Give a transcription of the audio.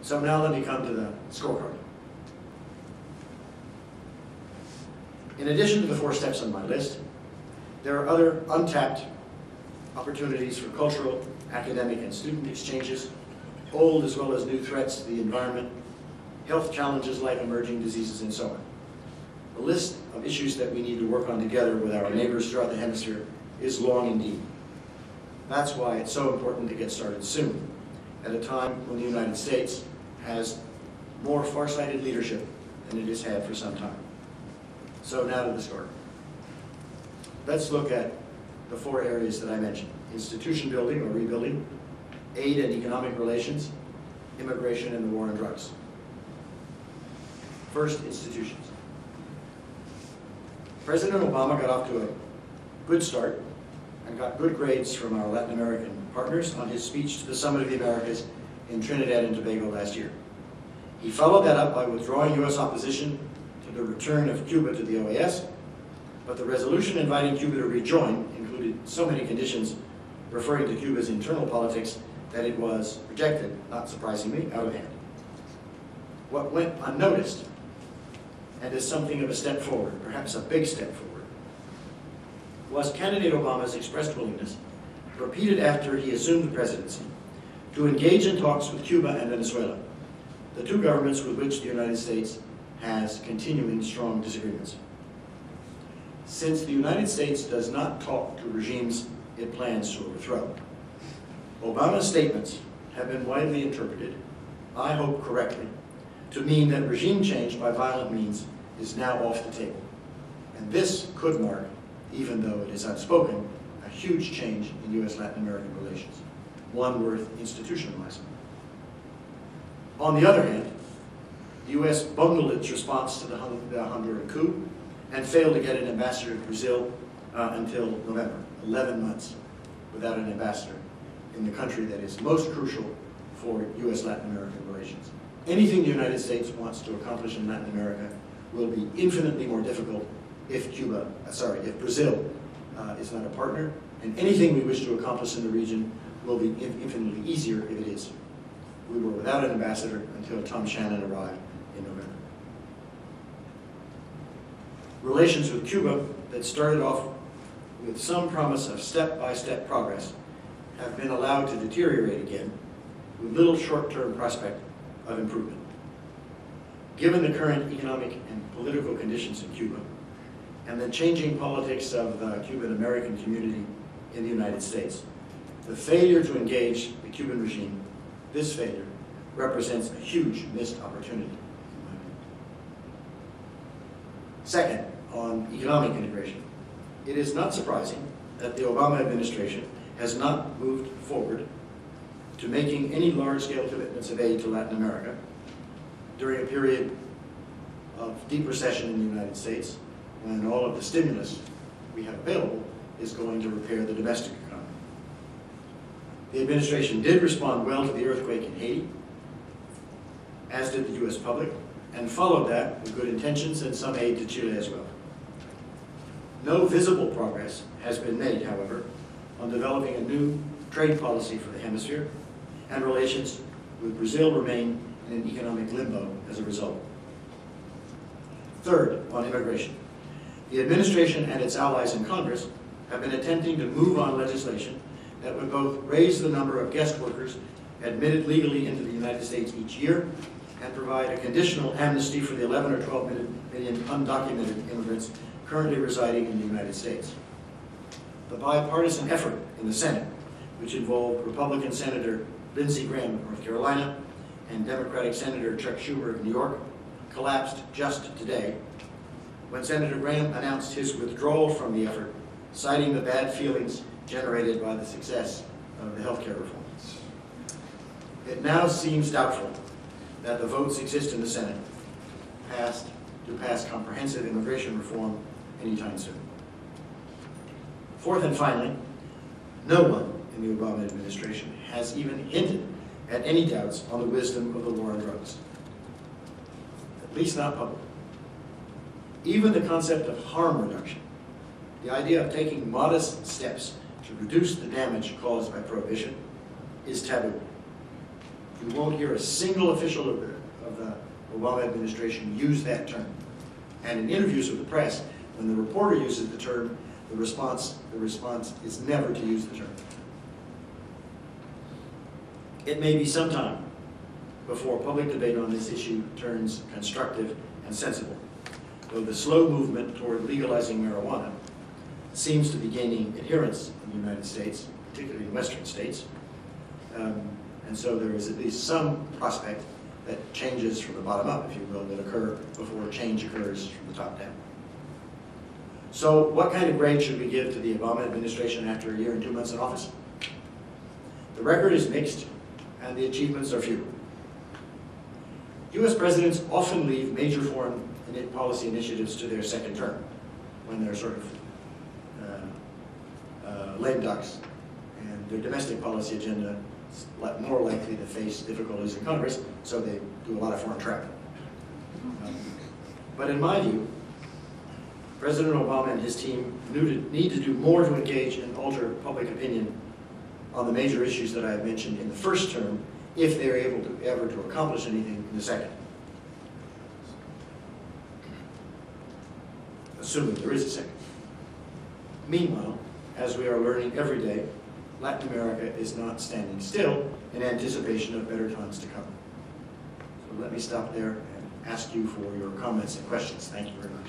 So now let me come to the scorecard. In addition to the 4 steps on my list, there are other untapped opportunities for cultural, academic, and student exchanges, old as well as new threats to the environment, health challenges like emerging diseases, and so on. The list of issues that we need to work on together with our neighbors throughout the hemisphere is long indeed. That's why it's so important to get started soon, at a time when the United States has more far-sighted leadership than it has had for some time. So now to the story. Let's look at the 4 areas that I mentioned: institution building or rebuilding, aid and economic relations, immigration, and the war on drugs. First, institutions. President Obama got off to a good start and got good grades from our Latin American partners on his speech to the Summit of the Americas in Trinidad and Tobago last year. He followed that up by withdrawing U.S. opposition to the return of Cuba to the OAS, but the resolution inviting Cuba to rejoin included so many conditions referring to Cuba's internal politics that it was rejected, not surprisingly, out of hand. What went unnoticed, and is something of a step forward, perhaps a big step forward, was candidate Obama's expressed willingness, repeated after he assumed the presidency, to engage in talks with Cuba and Venezuela, the 2 governments with which the United States has continuing strong disagreements. Since the United States does not talk to regimes it plans to overthrow, Obama's statements have been widely interpreted, I hope correctly, to mean that regime change by violent means is now off the table. And this could mark, even though it is unspoken, a huge change in U.S.-Latin American relations, one worth institutionalizing. On the other hand, the U.S. bungled its response to the Honduran coup and failed to get an ambassador to Brazil until November, 11 months without an ambassador in the country that is most crucial for U.S.-Latin American relations. Anything the United States wants to accomplish in Latin America will be infinitely more difficult if Brazil is not a partner, and anything we wish to accomplish in the region will be infinitely easier if it is. We were without an ambassador until Tom Shannon arrived in November. Relations with Cuba that started off with some promise of step-by-step progress have been allowed to deteriorate again with little short-term prospect of improvement. Given the current economic and political conditions in Cuba and the changing politics of the Cuban-American community in the United States, the failure to engage the Cuban regime, this failure, represents a huge missed opportunity. Second, on economic integration, it is not surprising that the Obama administration has not moved forward to making any large-scale commitments of aid to Latin America during a period of deep recession in the United States, when all of the stimulus we have available is going to repair the domestic economy. The administration did respond well to the earthquake in Haiti, as did the U.S. public, and followed that with good intentions and some aid to Chile as well. No visible progress has been made, however, on developing a new trade policy for the hemisphere, and relations with Brazil remain in an economic limbo as a result. Third, on immigration. The administration and its allies in Congress have been attempting to move on legislation that would both raise the number of guest workers admitted legally into the United States each year and provide a conditional amnesty for the 11 or 12 million undocumented immigrants currently residing in the United States. The bipartisan effort in the Senate, which involved Republican Senator Lindsey Graham of North Carolina and Democratic Senator Chuck Schumer of New York, collapsed just today when Senator Graham announced his withdrawal from the effort, citing the bad feelings generated by the success of the health care reform. It now seems doubtful that the votes exist in the Senate to pass comprehensive immigration reform anytime soon. Fourth and finally, no one in the Obama administration has even hinted at any doubts on the wisdom of the war on drugs, at least not publicly. Even the concept of harm reduction, the idea of taking modest steps to reduce the damage caused by prohibition, is taboo. You won't hear a single official of the Obama administration use that term. And in interviews with the press, when the reporter uses the term, the response is never to use the term. It may be some time before public debate on this issue turns constructive and sensible, though the slow movement toward legalizing marijuana seems to be gaining adherence in the United States, particularly in Western states. And so there is at least some prospect that changes from the bottom up, if you will, that occur before change occurs from the top down. So what kind of grade should we give to the Obama administration after a year and 2 months in office? The record is mixed, and the achievements are few. U.S. presidents often leave major foreign policy initiatives to their second term, when they're sort of lame ducks, and their domestic policy agenda is more likely to face difficulties in Congress, so they do a lot of foreign travel. But in my view, President Obama and his team need to do more to engage and alter public opinion on the major issues that I have mentioned in the first term, if they're able to ever to accomplish anything in the second. Assuming there is a second. Meanwhile, as we are learning every day, Latin America is not standing still in anticipation of better times to come. So let me stop there and ask you for your comments and questions. Thank you very much.